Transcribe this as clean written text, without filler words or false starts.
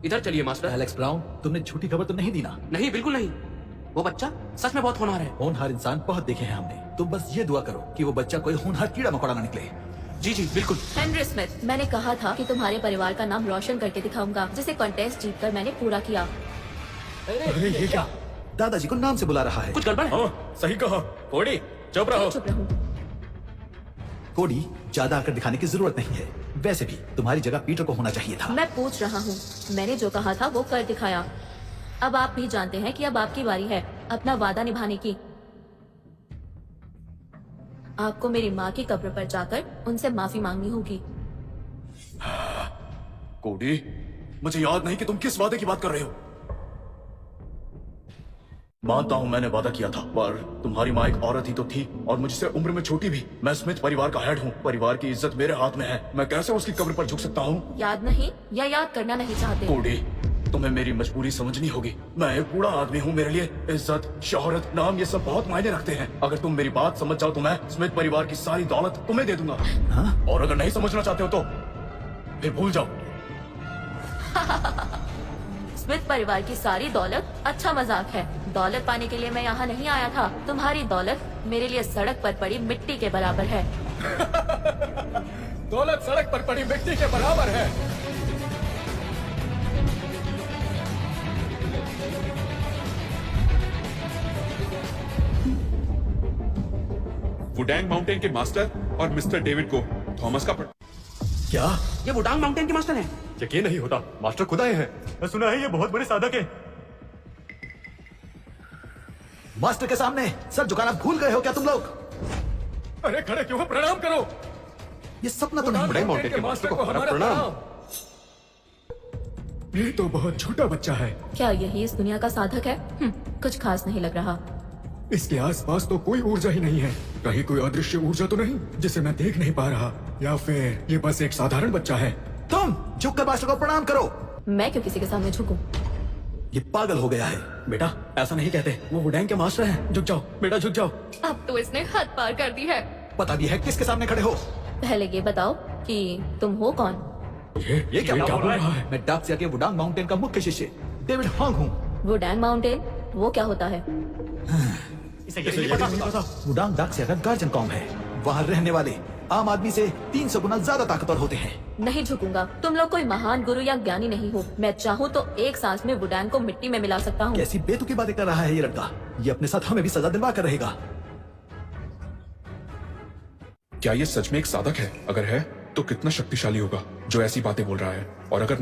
इधर चलिए master. Alex brown, तुमने झूठी खबर तो नहीं दी ना? नहीं, बिल्कुल नहीं। वो बच्चा सच में बहुत होनहार है। होनहार इंसान बहुत देखे हैं हमने। तुम बस ये दुआ करो कि वो बच्चा कोई होनहार कीड़ा मकोड़ा ना निकले। जी जी बिल्कुल। हेनरी स्मिथ, मैंने कहा था कि तुम्हारे परिवार का नाम रोशन करके दिखाऊंगा, जिसे कॉन्टेस्ट जीतकर मैंने पूरा किया। अरे ये क्या? दादाजी को नाम से बुला रहा है। कुछ गड़बड़ है? हाँ, सही कहा। कोडी, चुप रहो। चुप रहूं। कोडी, ज्यादा आकर दिखाने की जरूरत नहीं है। वैसे भी तुम्हारी जगह पीटर को होना चाहिए था। मैं पूछ रहा हूँ, मैंने जो कहा था वो कर दिखाया। अब आप भी जानते हैं कि अब आपकी बारी है अपना वादा निभाने की। आपको मेरी माँ की कब्र पर जाकर उनसे माफी मांगनी होगी। कोडी, मुझे याद नहीं कि तुम किस वादे की बात कर रहे हो। मानता हूं मैंने वादा किया था, पर तुम्हारी माँ एक औरत ही तो थी और मुझसे उम्र में छोटी भी। मैं स्मिथ परिवार का हेड हूँ। परिवार की इज्जत मेरे हाथ में है। मैं कैसे उसकी कब्र पर झुक सकता हूँ? याद नहीं या याद करना नहीं चाहते? कोडी, तुम्हें मेरी मजबूरी समझनी होगी। मैं एक बूढ़ा आदमी हूँ। मेरे लिए इज्जत, शोहरत, नाम, ये सब बहुत मायने रखते हैं। अगर तुम मेरी बात समझ जाओ तो मैं स्मिथ परिवार की सारी दौलत तुम्हें दे दूंगा। हाँ? और अगर नहीं समझना चाहते हो तो फिर भूल जाओ। स्मिथ परिवार की सारी दौलत अच्छा मजाक है। दौलत पाने के लिए मैं यहाँ नहीं आया था। तुम्हारी दौलत मेरे लिए सड़क पर पड़ी मिट्टी के बराबर है। दौलत सड़क पर पड़ी मिट्टी के बराबर है। वुडांग माउंटेन के मास्टर और मिस्टर डेविड को थॉमस का क्या? ये वुडांग माउंटेन के मास्टर हैं। यकीन नहीं होता, मास्टर खुद आए हैं। मैं सुना है ये बहुत बड़े साधक हैं। मास्टर के सामने सर झुकाना भूल गए हो क्या तुम लोग? अरे खड़े क्यों हो? प्रणाम करो। ये सपना तो नहीं? वुडांग माउंटेन के मास्टर को हमारा प्रणाम। ये तो बहुत छोटा बच्चा है। क्या यही इस दुनिया का साधक है? कुछ खास नहीं लग रहा। इसके आसपास तो कोई ऊर्जा ही नहीं है। कहीं कोई अदृश्य ऊर्जा तो नहीं जिसे मैं देख नहीं पा रहा? या फिर ये बस एक साधारण बच्चा है? तुम झुककर मास्टर को प्रणाम करो। मैं क्यों किसी के सामने झुकूं? ये पागल हो गया है। बेटा, ऐसा नहीं कहते। वो वुडांग के मास्टर हैं। झुक जाओ बेटा, झुक जाओ। अब तो इसने हद पार कर दी है। पता भी है किसके सामने खड़े हो। पहले ये बताओ कि तुम हो कौन? ये क्या बोल रहा है? मैं डाक्सिया के वुडांग माउंटेन का मुख्य शिष्य डेविड हॉन्ग हूँ। वुडांग माउंटेन वो क्या होता है? वुडांग डाक्सिया का गार्जियन कॉम है। वहाँ रहने वाले आम आदमी से 300 गुना ज्यादा ताकतवर होते हैं। नहीं झुकूंगा। तुम लोग कोई महान गुरु या ज्ञानी नहीं हो। मैं चाहूँ तो एक सांस में वुडांग को मिट्टी में मिला सकता हूँ। कैसी बेतुकी बातें कर रहा है ये लड़का। ये अपने साथ हमें भी सजा दिलवा कर रहेगा। क्या ये सच में एक साधक है? अगर है तो कितना शक्तिशाली होगा जो ऐसी बातें बोल रहा है, और अगर